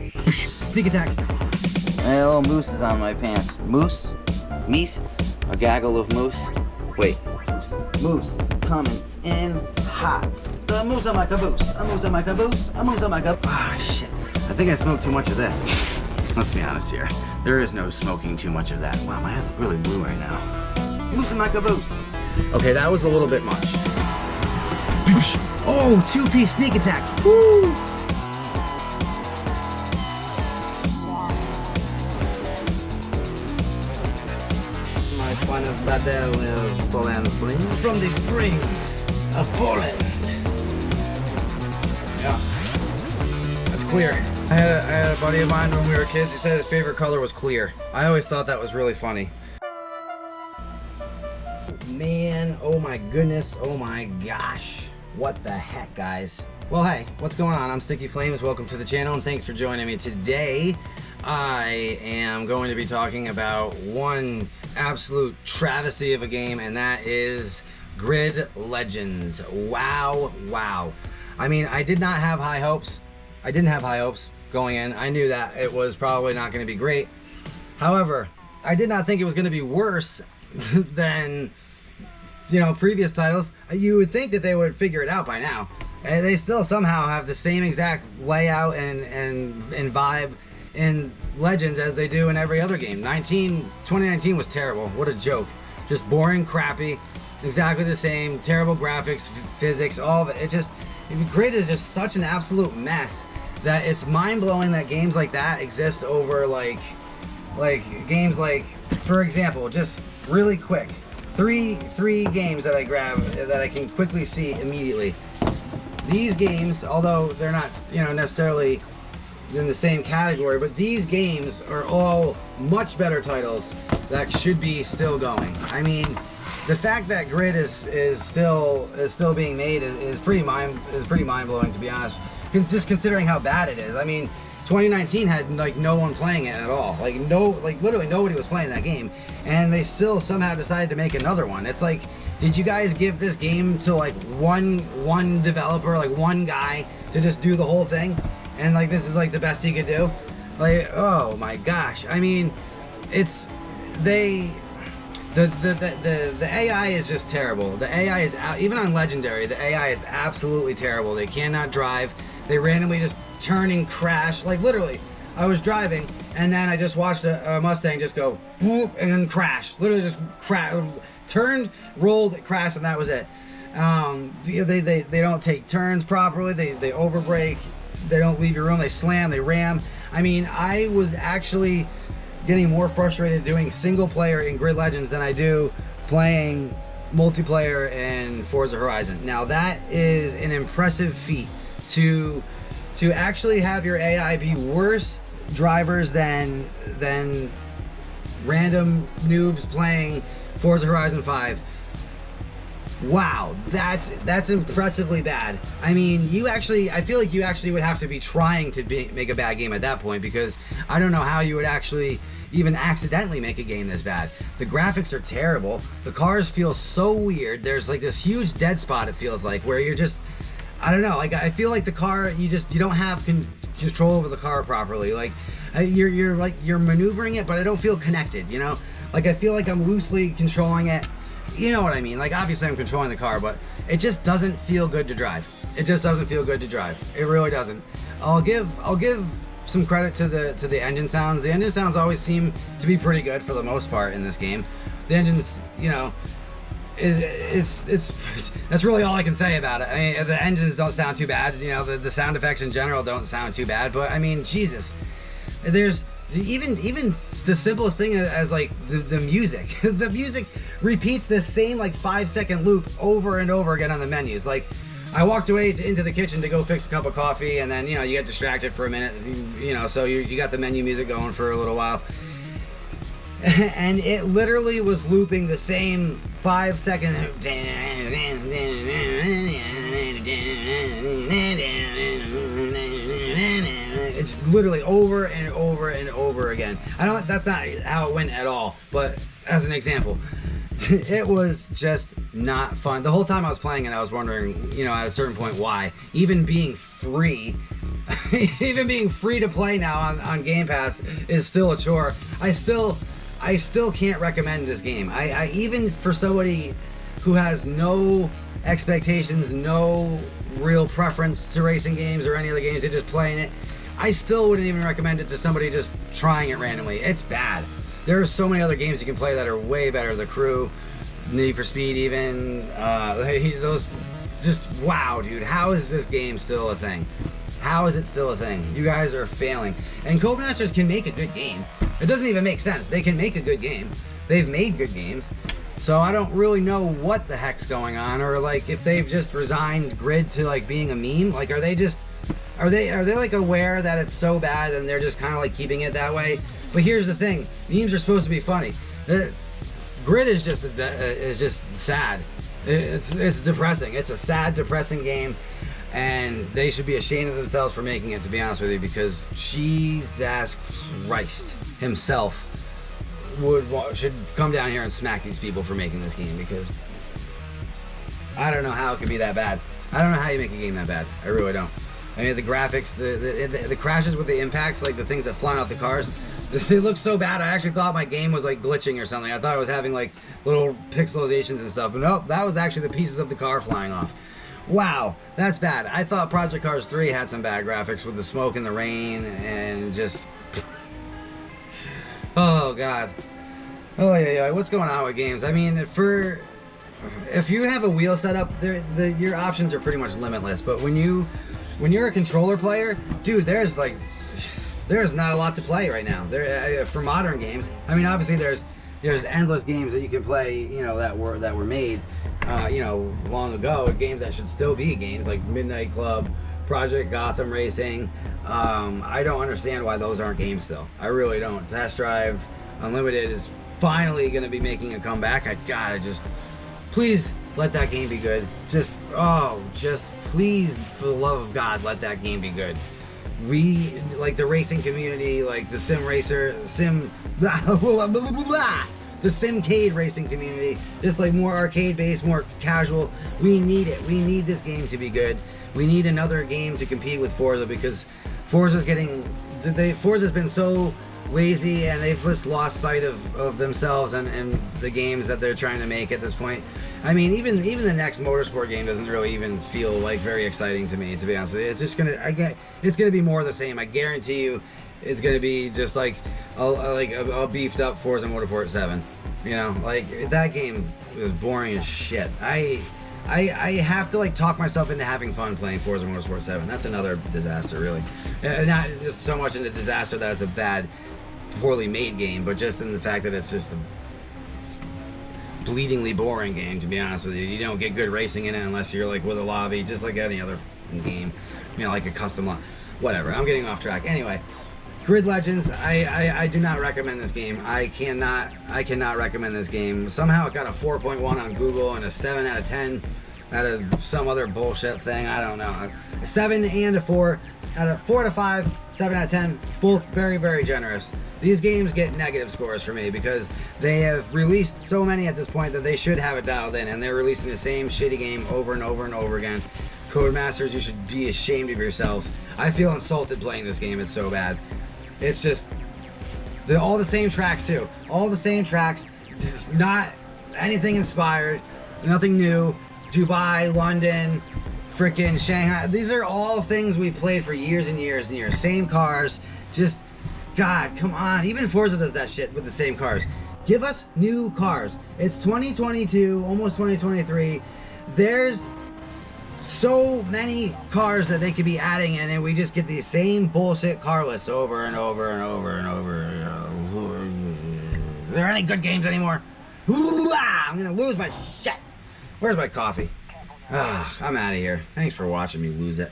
Sneak attack. A little moose is on my pants. Moose? Meese? A gaggle of moose? Wait. Moose coming in hot. The moose on my caboose. A moose on my caboose. A moose on my caboose. Ah, shit. I think I smoked too much of this. Let's be honest here. There is no smoking too much of that. Wow, my eyes look really blue right now. Moose on my caboose. Okay, that was a little bit much. Oh, two-piece sneak attack. Woo! My point of battle is Poland Springs. From the springs of Poland. Yeah, that's clear. I had a buddy of mine when we were kids. He said his favorite color was clear. I always thought that was really funny. Man, oh my goodness, oh my gosh. What the heck, guys? Well, hey, what's going on? I'm Sticky Flames. Welcome to the channel, and thanks for joining me. Today, I am going to be talking about one absolute travesty of a game, and that is Grid Legends. Wow, wow. I mean, I did not have high hopes. I didn't have high hopes going in. I knew that it was probably not going to be great. However, I did not think it was going to be worse than, you know, previous titles. You would think that they would figure it out by now. And they still somehow have the same exact layout and vibe in Legends as they do in every other game. 2019 was terrible. What a joke. Just boring, crappy, exactly the same, terrible graphics, physics, all of it. Grid is just such an absolute mess that it's mind-blowing that games like that exist over like games like, for example, just really quick, three games that I grab that I can quickly see immediately. These games, although they're not, you know, necessarily in the same category, but these games are all much better titles that should be still going. I mean, the fact that Grid is still being made is pretty mind blowing, to be honest. Just considering how bad it is. I mean, 2019 had like no one playing it at all. Like literally nobody was playing that game, and they still somehow decided to make another one. It's like, did you guys give this game to like one developer, like one guy, to just do the whole thing? And like this is like the best he could do? Like, oh my gosh. I mean, it's the AI is just terrible. The AI is even on Legendary. The AI is absolutely terrible. They cannot drive. They randomly just turn and crash. Like literally, I was driving and then I just watched a Mustang just go boop and then crash. Literally just turned, rolled, crashed, and that was it. They don't take turns properly. They overbrake. They don't leave your room. They slam. They ram. I mean, I was actually getting more frustrated doing single player in Grid Legends than I do playing multiplayer in Forza Horizon. Now that is an impressive feat to actually have your AI be worse drivers than random noobs playing Forza Horizon 5. Wow, that's impressively bad. I mean, I feel like you actually would have to be trying to make a bad game at that point, because I don't know how you would actually even accidentally make a game this bad. The graphics are terrible. The cars feel so weird. There's like this huge dead spot, it feels like, where you're just, I don't know, like I feel like the car, you don't have control over the car properly. Like you're maneuvering it, but I don't feel connected, you know? Like I feel like I'm loosely controlling it. You know what I mean? Like obviously I'm controlling the car, but it just doesn't feel good to drive. It just doesn't feel good to drive. It really doesn't. I'll give some credit to the engine sounds. The engine sounds always seem to be pretty good for the most part in this game. The engines, you know, it's that's really all I can say about it. I mean, the engines don't sound too bad. You know, the sound effects in general don't sound too bad. But I mean, Jesus, there's even the simplest thing as like the music. The music repeats this same like 5-second loop over and over again on the menus. Like, I walked away into the kitchen to go fix a cup of coffee, and then, you know, you get distracted for a minute, you know, so you got the menu music going for a little while. And it literally was looping the same 5-second. It's literally over and over and over again. That's not how it went at all, but as an example. It was just not fun. The whole time I was playing it, I was wondering, you know, at a certain point why. Even being free, even being free to play now on Game Pass is still a chore. I still can't recommend this game. I even for somebody who has no expectations, no real preference to racing games or any other games, they're just playing it, I still wouldn't even recommend it to somebody just trying it randomly. It's bad. There are so many other games you can play that are way better. The Crew, Need for Speed, even those. Just wow, dude. How is this game still a thing? How is it still a thing? You guys are failing. And Codemasters can make a good game. It doesn't even make sense. They can make a good game. They've made good games. So I don't really know what the heck's going on, or like if they've just resigned Grid to like being a meme. Like are they like aware that it's so bad and they're just kind of like keeping it that way? But here's the thing: memes are supposed to be funny. Grid is just sad. It's depressing. It's a sad, depressing game, and they should be ashamed of themselves for making it, to be honest with you, because Jesus Christ himself should come down here and smack these people for making this game, because I don't know how it could be that bad. I don't know how you make a game that bad. I really don't. I mean, the graphics, the crashes with the impacts, like the things that fly off the cars, it looks so bad. I actually thought my game was like glitching or something. I thought I was having like little pixelizations and stuff, but nope, that was actually the pieces of the car flying off. Wow, that's bad. I thought Project Cars 3 had some bad graphics with the smoke and the rain and just... Oh, God. Oh, yeah. What's going on with games? I mean, if you have a wheel set up, your options are pretty much limitless, but when you're a controller player, dude, there's not a lot to play right now. For modern games, I mean, obviously there's endless games that you can play, that were made, long ago. Games that should still be games like Midnight Club, Project Gotham Racing. I don't understand why those aren't games still. I really don't. Test Drive Unlimited is finally going to be making a comeback. Please let that game be good. Just please, for the love of God, let that game be good. We, like the racing community, like the the Simcade racing community, just like more arcade based, more casual. We need it. We need this game to be good. We need another game to compete with Forza, because Forza's been so lazy, and they've just lost sight of themselves and the games that they're trying to make at this point. I mean, even the next motorsport game doesn't really even feel like very exciting to me, to be honest with you. It's just it's gonna be more of the same. I guarantee you, it's gonna be just like a beefed up Forza Motorsport 7. Like that game was boring as shit. I have to like talk myself into having fun playing Forza Motorsport 7. That's another disaster, really. Not just so much in the disaster that it's a bad, poorly made game, but just in the fact that it's just a bleedingly boring game, to be honest with you. You don't get good racing in it unless you're like with a lobby, just like any other game, like a custom lot. Whatever, I'm getting off track. Anyway, Grid Legends, I do not recommend this game. I cannot recommend this game. Somehow it got a 4.1 on Google and a 7 out of 10 out of some other bullshit thing. I don't know. A 7 and a 4 out of 4 to 5, 7 out of 10, both very, very generous. These games get negative scores for me because they have released so many at this point that they should have it dialed in, and they're releasing the same shitty game over and over and over again. Codemasters, you should be ashamed of yourself. I feel insulted playing this game. It's so bad. It's just all the same tracks too. All the same tracks, just not anything inspired, nothing new. Dubai, London, freaking Shanghai. These are all things we've played for years and years and years. Same cars. Just, God, come on. Even Forza does that shit with the same cars. Give us new cars. It's 2022, almost 2023. There's so many cars that they could be adding, and then we just get these same bullshit car lists over and over and over and over. Are there any good games anymore? I'm gonna lose my shit. Where's my coffee? I'm out of here. Thanks for watching me lose it.